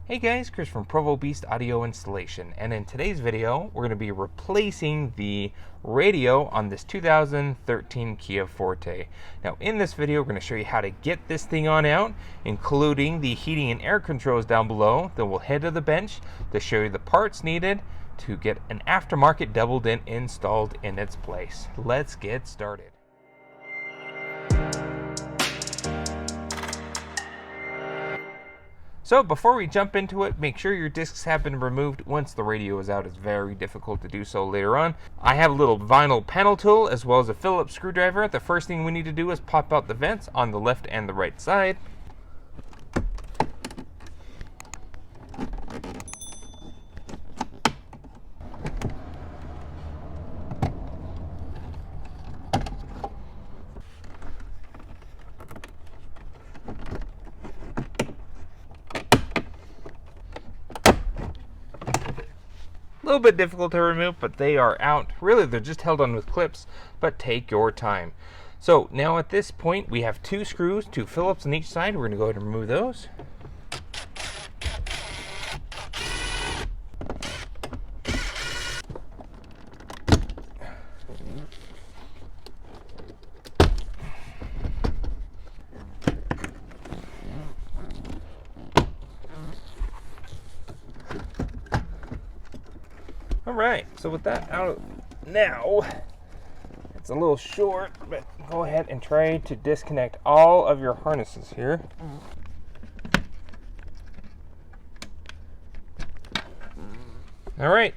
Hey guys, Chris from Provo Beast Audio Installation, and in today's video we're going to be replacing the radio on this 2013 Kia Forte. Now in this video we're going to show you how to get this thing on out, including the heating and air controls down below. Then we'll head to the bench to show you the parts needed to get an aftermarket double dent installed in its place. Let's get started. So before we jump into it, make sure your discs have been removed once the radio is out. It's very difficult to do so later on. I have a little vinyl panel tool as well as a Phillips screwdriver. The first thing we need to do is pop out the vents on the left and the right side. A little bit difficult to remove, but they are out. Really, they're just held on with clips, but take your time. So now at this point, we have two screws, two Phillips on each side. We're going to go ahead and remove those. Alright, so with that out now, it's a little short, but go ahead and try to disconnect all of your harnesses here. Alright,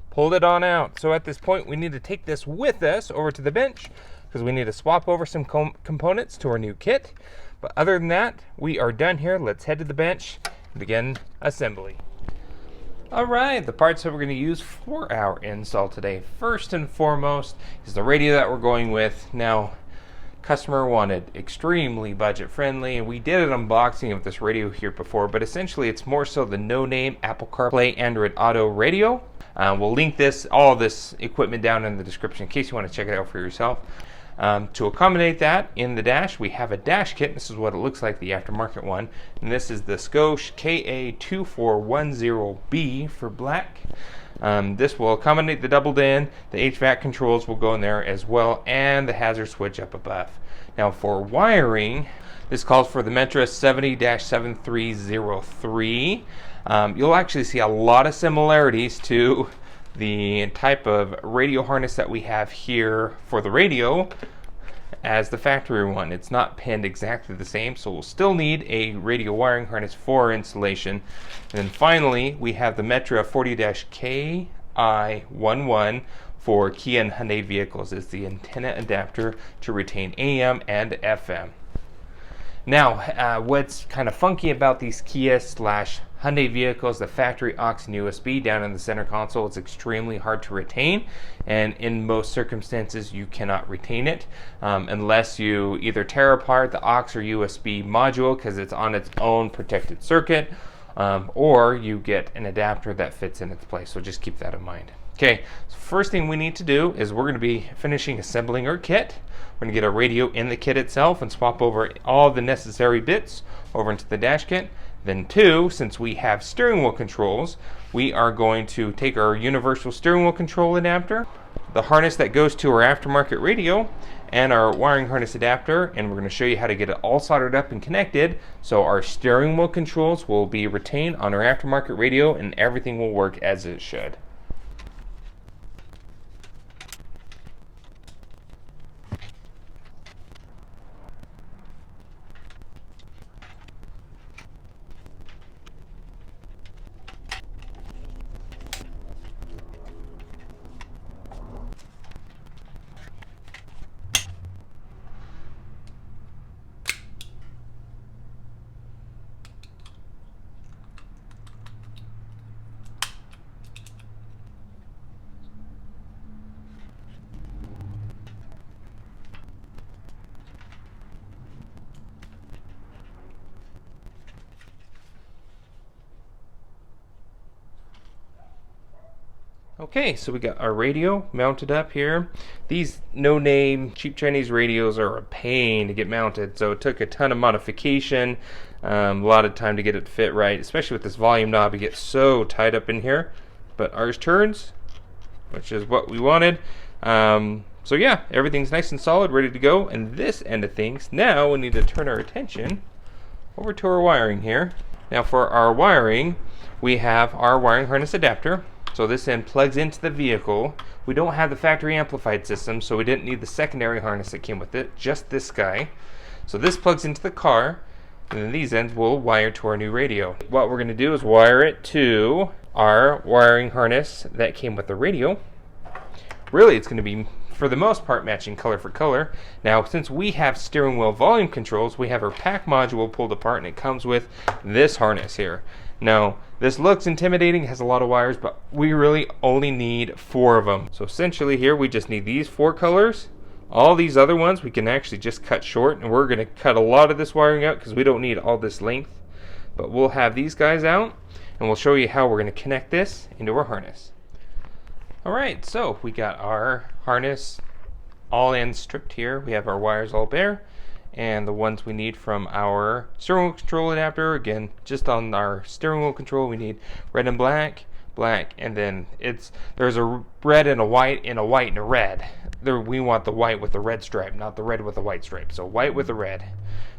pulled it on out. So at this point we need to take this with us over to the bench because we need to swap over some components to our new kit. But other than that, we are done here. Let's head to the bench and begin assembly. Alright, the parts that we're going to use for our install today, first and foremost, is the radio that we're going with. Now, customer wanted extremely budget friendly, and we did an unboxing of this radio here before, but essentially it's more so the no-name Apple Carplay Android Auto radio. We'll link all this equipment down in the description in case you want to check it out for yourself. To accommodate that, in the dash, we have a dash kit. This is what it looks like, the aftermarket one. And this is the Scotia KA2410B for black. This will accommodate the double DIN. The HVAC controls will go in there as well, and the hazard switch up above. Now for wiring, this calls for the Metra 70-7303. You'll actually see a lot of similarities to the type of radio harness that we have here for the radio as the factory one. It's not pinned exactly the same, so we'll still need a radio wiring harness for installation. And then finally, we have the Metra 40-KI11 for Kia and Hyundai vehicles. It's the antenna adapter to retain AM and FM. Now, what's kind of funky about these Kia / Hyundai vehicles, the factory aux and USB down in the center console, it's extremely hard to retain, and in most circumstances you cannot retain it unless you either tear apart the aux or USB module because it's on its own protected circuit, or you get an adapter that fits in its place. So just keep that in mind. Okay, so first thing we need to do is we're going to be finishing assembling our kit. We're going to get our radio in the kit itself and swap over all the necessary bits over into the dash kit. Then two, since we have steering wheel controls, we are going to take our universal steering wheel control adapter, the harness that goes to our aftermarket radio, and our wiring harness adapter, and we're going to show you how to get it all soldered up and connected so our steering wheel controls will be retained on our aftermarket radio and everything will work as it should. Okay, so we got our radio mounted up here. These no-name cheap Chinese radios are a pain to get mounted, so it took a ton of modification. A lot of time to get it to fit right, especially with this volume knob. It gets so tied up in here, but ours turns, which is what we wanted. So yeah, everything's nice and solid, ready to go. And this end of things, now we need to turn our attention over to our wiring here. Now for our wiring, we have our wiring harness adapter. So this end plugs into the vehicle. We don't have the factory amplified system, so we didn't need the secondary harness that came with it, just this guy. So this plugs into the car, and then these ends will wire to our new radio. What we're going to do is wire it to our wiring harness that came with the radio. Really, it's going to be, for the most part, matching color for color. Now, since we have steering wheel volume controls, we have our pack module pulled apart, and it comes with this harness here. Now, this looks intimidating, has a lot of wires, but we really only need 4 of them. So essentially here, we just need these 4 colors. All these other ones we can actually just cut short, and we're going to cut a lot of this wiring out because we don't need all this length. But we'll have these guys out, and we'll show you how we're going to connect this into our harness. Alright, so we got our harness all ends stripped here. We have our wires all bare, and the ones we need from our steering wheel control adapter. Again, just on our steering wheel control, we need red and black, and then there's a red and a white and a white and a red. We want the white with the red stripe, not the red with the white stripe. So white with the red.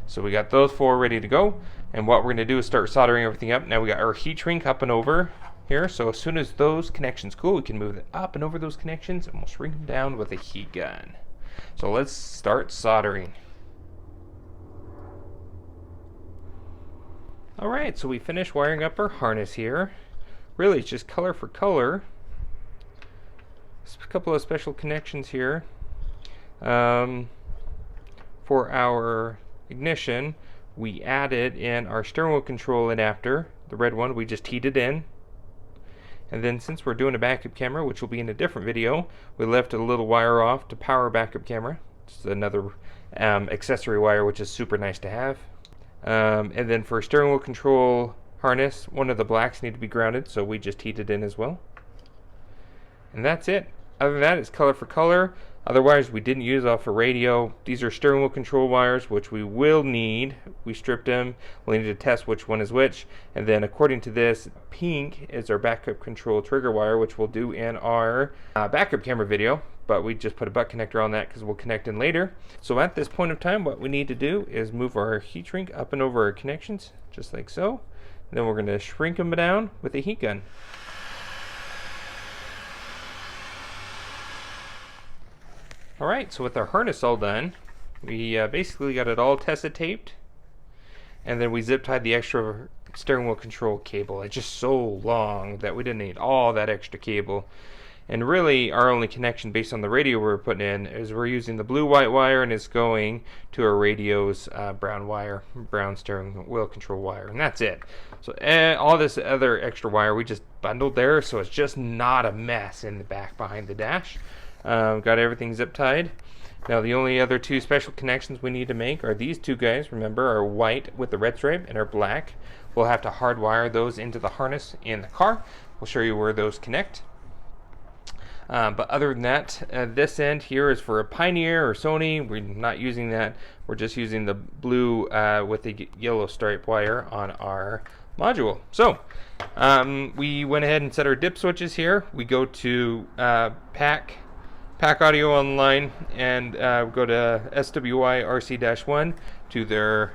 So we got those 4 ready to go, and what we're going to do is start soldering everything up. Now we got our heat shrink up and over here, so as soon as those connections cool, we can move it up and over those connections, and we'll shrink them down with a heat gun. So let's start soldering. Alright, so we finished wiring up our harness here. Really, it's just color for color. Just a couple of special connections here. For our ignition, we added in our steering wheel control adapter. The red one, we just heated in. And then since we're doing a backup camera, which will be in a different video, we left a little wire off to power backup camera. It's another accessory wire, which is super nice to have. And then for steering wheel control harness, one of the blacks need to be grounded, so we just heated in as well. And that's it. Other than that, it's color for color. Other wires we didn't use off a radio. These are steering wheel control wires, which we will need. We stripped them. We'll need to test which one is which. And then according to this, pink is our backup control trigger wire, which we'll do in our backup camera video. But we just put a butt connector on that because we'll connect in later. So at this point of time, what we need to do is move our heat shrink up and over our connections, just like so. And then we're going to shrink them down with a heat gun. Alright, so with our harness all done, we basically got it all tested taped, and then we zip tied the extra steering wheel control cable. It's just so long that we didn't need all that extra cable. And really, our only connection based on the radio we're putting in is we're using the blue-white wire, and it's going to our radio's brown steering wheel control wire, and that's it. So all this other extra wire we just bundled there, so it's just not a mess in the back behind the dash. Got everything zip tied. Now the only other 2 special connections we need to make are these 2 guys. Remember, our white with the red stripe and our black. We'll have to hardwire those into the harness in the car. We'll show you where those connect. But other than that, this end here is for a Pioneer or Sony. We're not using that. We're just using the blue with the yellow stripe wire on our module. So we went ahead and set our dip switches here. We go to Pack Audio Online and go to SWI RC-1 to their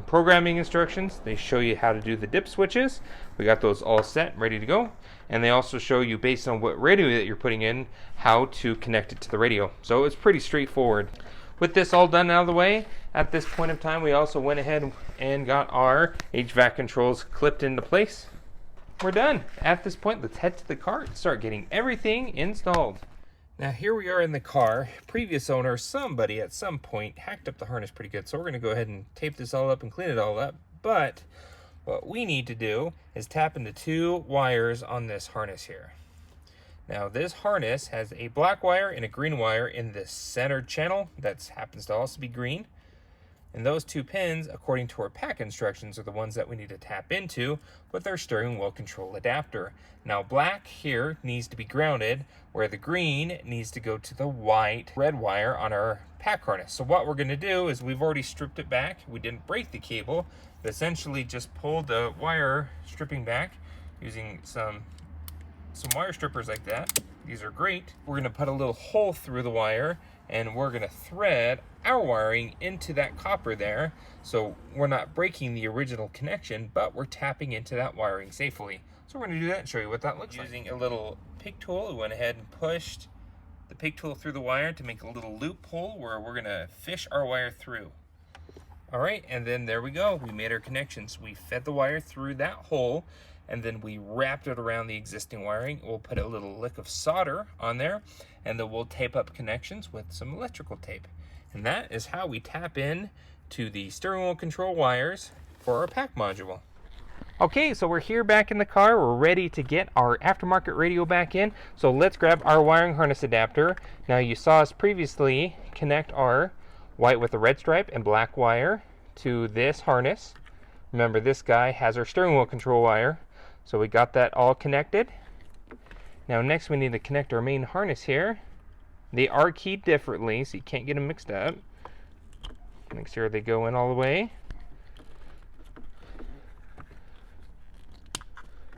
programming instructions. They show you how to do the dip switches. We got those all set, ready to go. And they also show you, based on what radio that you're putting in, how to connect it to the radio. So it's pretty straightforward. With this all done out of the way, at this point of time, we also went ahead and got our HVAC controls clipped into place. We're done. At this point, let's head to the car and start getting everything installed. Now here we are in the car. Previous owner, somebody at some point hacked up the harness pretty good, so we're going to go ahead and tape this all up and clean it all up. But what we need to do is tap into 2 wires on this harness here. Now this harness has a black wire and a green wire in this center channel that happens to also be green. And those two pins, according to our pack instructions, are the ones that we need to tap into with our steering wheel control adapter. Now black here needs to be grounded, where the green needs to go to the white red wire on our pack harness. So what we're going to do is we've already stripped it back. We didn't break the cable, but essentially just pulled the wire stripping back using some wire strippers like that. These are great. We're going to put a little hole through the wire, and we're going to thread our wiring into that copper there, so we're not breaking the original connection, but we're tapping into that wiring safely. So we're going to do that and show you what that looks like. Using a little pig tool, we went ahead and pushed the pig tool through the wire to make a little loophole where we're going to fish our wire through. All right, and then there we go. We made our connections. We fed the wire through that hole, and then we wrapped it around the existing wiring. We'll put a little lick of solder on there, and then we'll tape up connections with some electrical tape. And that is how we tap in to the steering wheel control wires for our pack module. Okay, so we're here back in the car. We're ready to get our aftermarket radio back in. So let's grab our wiring harness adapter. Now you saw us previously connect our white with a red stripe and black wire to this harness. Remember, this guy has our steering wheel control wire. So we got that all connected. Now next we need to connect our main harness here. They are keyed differently, so you can't get them mixed up. Make sure they go in all the way.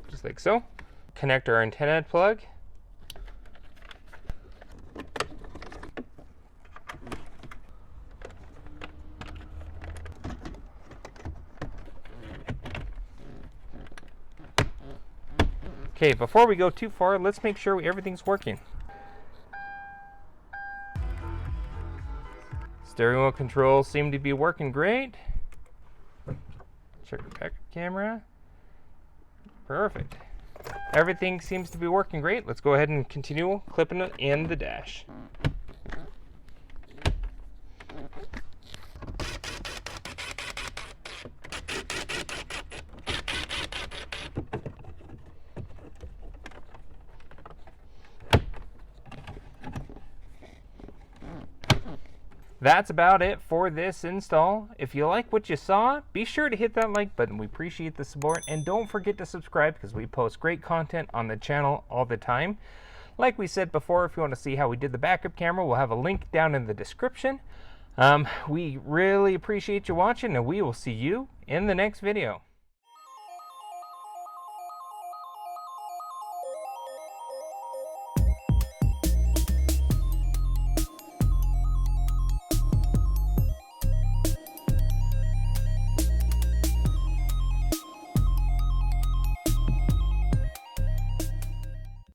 Just like so. Connect our antenna plug. Okay, before we go too far, let's make sure everything's working. Steering wheel controls seem to be working great. Check the backup camera. Perfect. Everything seems to be working great. Let's go ahead and continue clipping it in the dash. That's about it for this install. If you like what you saw, be sure to hit that like button. We appreciate the support, and don't forget to subscribe because we post great content on the channel all the time. Like we said before, if you want to see how we did the backup camera, we'll have a link down in the description. We really appreciate you watching, and we will see you in the next video.